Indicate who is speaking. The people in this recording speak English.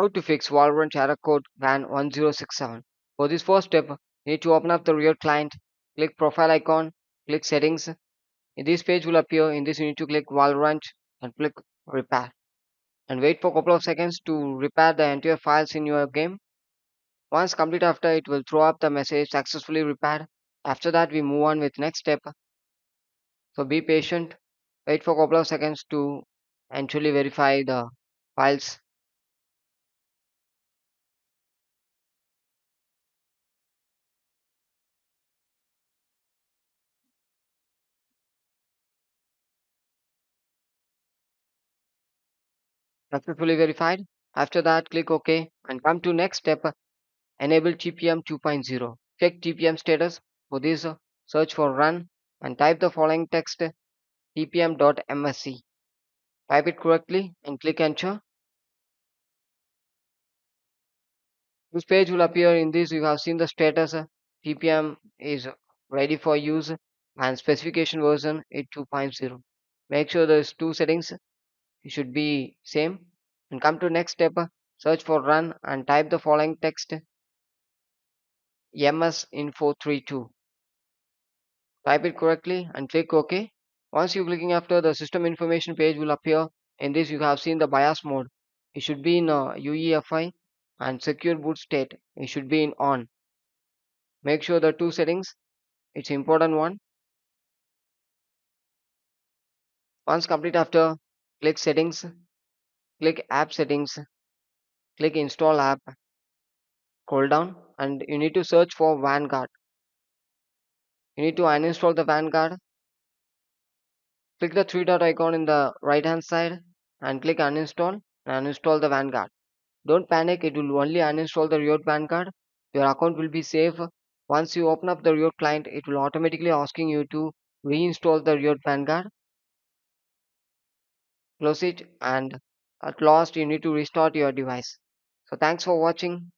Speaker 1: How to fix Valorant Error Code WAN 1067. For this first step, you need to open up the real client, click profile icon, click settings. In this page will appear. In this you need to click Valorant and click repair and wait for a couple of seconds to repair the entire files in your game. Once complete after it will throw up the message successfully repaired. After that we move on with next step. So be patient, wait for a couple of seconds to actually verify the files. Successfully verified. After that click OK and come to next step. Enable TPM 2.0. Check TPM status. For this, search for run and type the following text tpm.msc. Type it correctly and click enter. This page will appear. In this you have seen the status. TPM is ready for use and specification version is 2.0. Make sure there's two settings. It should be same. And come to next step. Search for run and type the following text msinfo32. Type it correctly and click OK. Once you clicking after, the system information page will appear. In this you have seen the BIOS mode. It should be in UEFI and secure boot state. It should be in on. Make sure the two settings. It's important one. Once complete after, click settings, click app settings, click install app, scroll down and you need to search for Vanguard. You need to uninstall the Vanguard. Click the three dot icon in the right hand side and click uninstall and uninstall the Vanguard. Don't panic, it will only uninstall the Riot Vanguard. Your account will be safe. Once you open up the Riot client, it will automatically asking you to reinstall the Riot Vanguard. Close it and at last you need to restart your device. So thanks for watching.